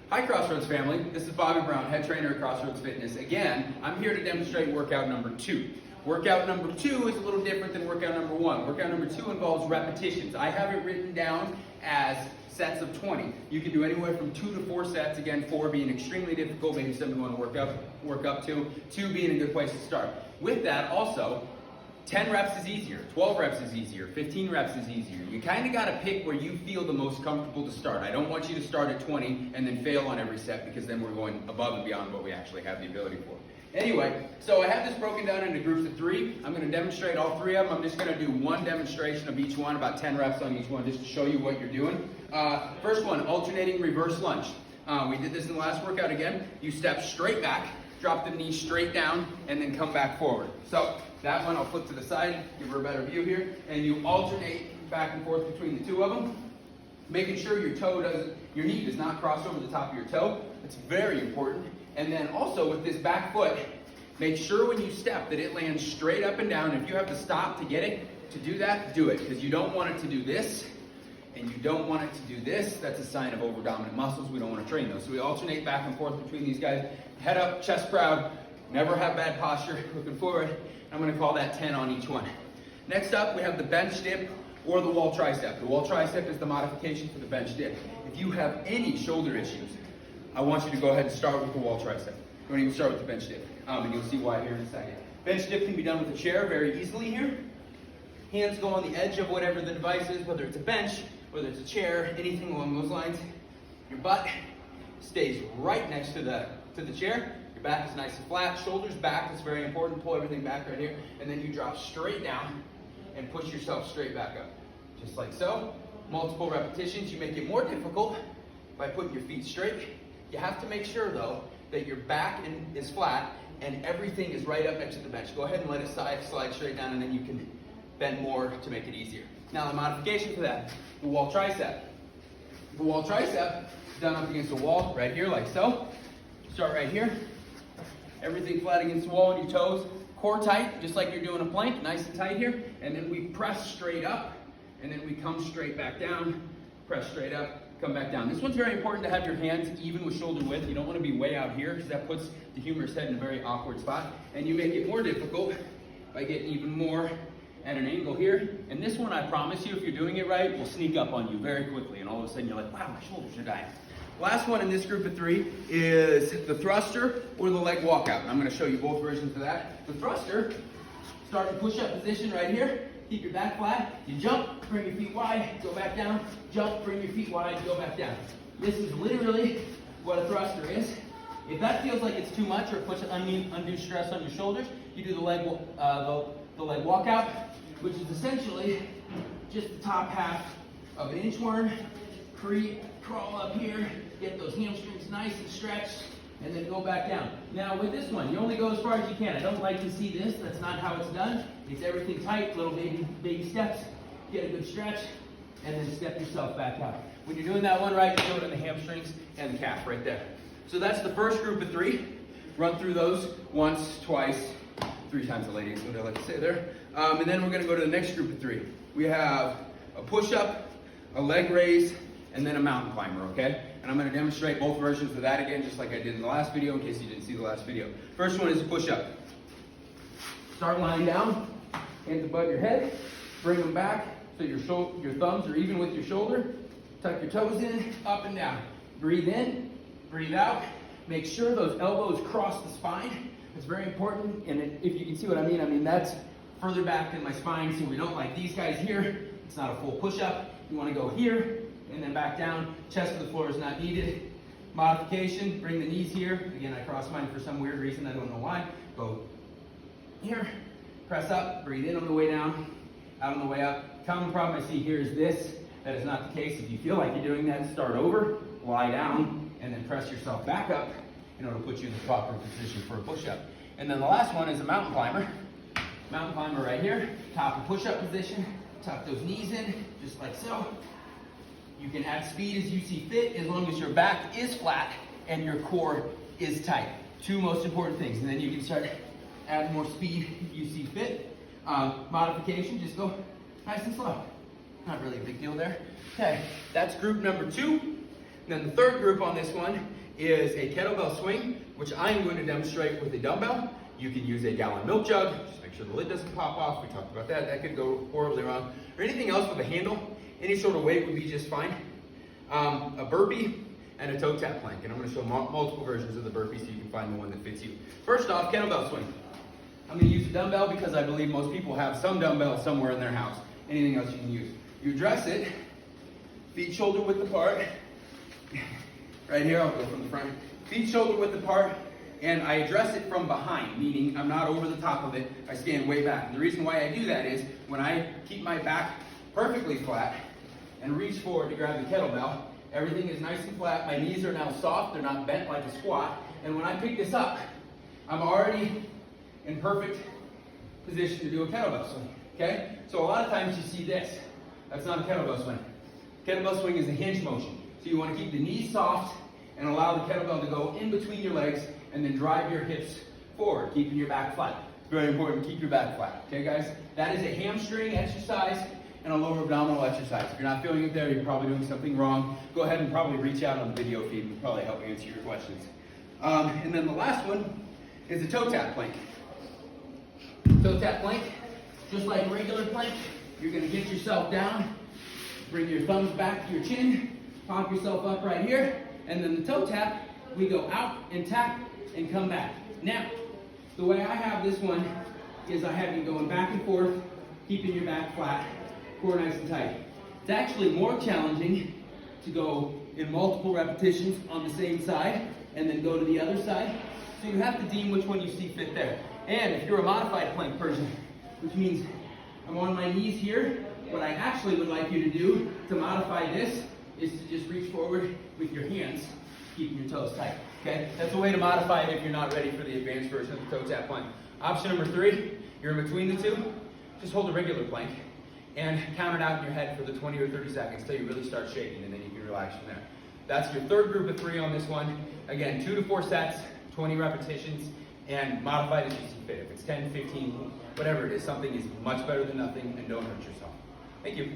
Hi Crossroads family, this is Bobby Brown, head trainer at Crossroads Fitness. Again, I'm here to demonstrate workout number 2. Workout number 2 is a little different than workout number 1. Workout number 2 involves repetitions. I have it written down as sets of 20. You can do anywhere from 2 to 4 sets, again 4 being extremely difficult, maybe something you want to work up to, 2 being a good place to start. With that also, 10 reps is easier, 12 reps is easier, 15 reps is easier. You kind of got to pick where you feel the most comfortable to start. I don't want you to start at 20 and then fail on every set because then we're going above and beyond what we actually have the ability for. Anyway, so I have this broken down into groups of 3. I'm going to demonstrate all 3 of them. I'm just going to do one demonstration of each one, about 10 reps on each one, just to show you what you're doing. First one, alternating reverse lunge. We did this in the last workout again. You step straight back, drop the knee straight down, and then come back forward. So that one I'll flip to the side, give her a better view here, and you alternate back and forth between the 2 of them, making sure your knee does not cross over the top of your toe. It's very important. And then also with this back foot, make sure when you step that it lands straight up and down. If you have to stop to get it, to do that, do it, because you don't want it to do this, and you don't want it to do this. That's a sign of over-dominant muscles. We don't want to train those. So we alternate back and forth between these guys. Head up, chest proud, never have bad posture, looking forward. I'm going to call that 10 on each one. Next up, we have the bench dip or the wall tricep. The wall tricep is the modification for the bench dip. If you have any shoulder issues, I want you to go ahead and start with the wall tricep. Don't even start with the bench dip. And you'll see why here in a second. Bench dip can be done with a chair very easily here. Hands go on the edge of whatever the device is, whether it's a bench, whether it's a chair, anything along those lines. Your butt stays right next to the chair. Your back is nice and flat. Shoulders back, that's very important. Pull everything back right here. And then you drop straight down and push yourself straight back up. Just like so. Multiple repetitions. You make it more difficult by putting your feet straight. You have to make sure though that your back is flat and everything is right up next to the bench. Go ahead and let it slide straight down, and then you can bend more to make it easier. Now the modification for that, the wall tricep. The wall tricep is done up against the wall right here like so. Start right here. Everything flat against the wall on your toes. Core tight, just like you're doing a plank, nice and tight here. And then we press straight up, and then we come straight back down, press straight up, come back down. This one's very important to have your hands even with shoulder width. You don't want to be way out here because that puts the humerus head in a very awkward spot. And you make it more difficult by getting even more at an angle here. And this one, I promise you, if you're doing it right, will sneak up on you very quickly. And all of a sudden you're like, wow, my shoulders are dying. Last one in this group of 3 is the thruster or the leg walkout. I'm going to show you both versions of that. The thruster, start in push-up position right here. Keep your back flat. You jump, bring your feet wide, go back down. Jump, bring your feet wide, go back down. This is literally what a thruster is. If that feels like it's too much or puts undue stress on your shoulders, you do the leg walkout, which is essentially just the top half of an inchworm. Crawl up here, get those hamstrings nice and stretched, and then go back down. Now with this one, you only go as far as you can. I don't like to see this. That's not how it's done. It's everything tight, little baby steps. Get a good stretch, and then step yourself back out. When you're doing that one right, you feel it in the hamstrings and the calf right there. So that's the first group of 3. Run through those once, twice, 3 times a lady is what I like to say there. And then we're going to go to the next group of 3. We have a push-up, a leg raise, and then a mountain climber, okay? And I'm going to demonstrate both versions of that again, just like I did in the last video, in case you didn't see the last video. First one is a push-up. Start lying down, hands above your head, bring them back so your thumbs are even with your shoulder. Tuck your toes in, up and down. Breathe in, breathe out. Make sure those elbows cross the spine. It's very important, and if you can see what I mean that's further back than my spine, so we don't like these guys here. It's not a full push-up. You want to go here, and then back down. Chest to the floor is not needed. Modification, bring the knees here. Again, I cross mine for some weird reason, I don't know why. Go here, press up, breathe in on the way down, out on the way up. Common problem I see here is this. That is not the case. If you feel like you're doing that, start over, lie down, and then press yourself back up in order to put you in the proper position for a push-up. And then the last one is a mountain climber. Mountain climber right here, top of push-up position. Tuck those knees in, just like so. You can add speed as you see fit, as long as your back is flat and your core is tight. 2 most important things. And then you can start adding more speed if you see fit. Modification, just go nice and slow. Not really a big deal there. Okay, that's group number 2. And then the third group on this one is a kettlebell swing, which I'm going to demonstrate with a dumbbell. You can use a gallon milk jug, just make sure the lid doesn't pop off. We talked about that, that could go horribly wrong. Or anything else with a handle, any sort of weight would be just fine. A burpee and a toe tap plank. And I'm gonna show multiple versions of the burpee so you can find the one that fits you. First off, kettlebell swing. I'm gonna use a dumbbell because I believe most people have some dumbbell somewhere in their house. Anything else you can use. You address it, feet shoulder width apart. Right here, I'll go from the front. Feet shoulder width apart, and I address it from behind, meaning I'm not over the top of it, I stand way back. And the reason why I do that is when I keep my back perfectly flat and reach forward to grab the kettlebell, everything is nice and flat, my knees are now soft, they're not bent like a squat, and when I pick this up, I'm already in perfect position to do a kettlebell swing, okay? So a lot of times you see this, that's not a kettlebell swing. Kettlebell swing is a hinge motion. So you want to keep the knees soft and allow the kettlebell to go in between your legs and then drive your hips forward, keeping your back flat. It's very important to keep your back flat, okay guys? That is a hamstring exercise and a lower abdominal exercise. If you're not feeling it there, you're probably doing something wrong. Go ahead and probably reach out on the video feed and probably help answer your questions. And then the last one is a toe tap plank. Toe tap plank, just like a regular plank, you're gonna get yourself down, bring your thumbs back to your chin, pop yourself up right here, and then the toe tap, we go out and tap and come back. Now, the way I have this one is I have you going back and forth, keeping your back flat, core nice and tight. It's actually more challenging to go in multiple repetitions on the same side and then go to the other side. So you have to deem which one you see fit there. And if you're a modified plank person, which means I'm on my knees here, what I actually would like you to do to modify this is to just reach forward with your hands, keeping your toes tight, okay? That's a way to modify it if you're not ready for the advanced version of the toe tap plank. Option number 3, you're in between the two, just hold a regular plank and count it out in your head for the 20 or 30 seconds till you really start shaking, and then you can relax from there. That's your third group of 3 on this one. Again, 2 to 4 sets, 20 repetitions, and modify it as you see fit. If it's 10, 15, whatever it is, something is much better than nothing, and don't hurt yourself. Thank you.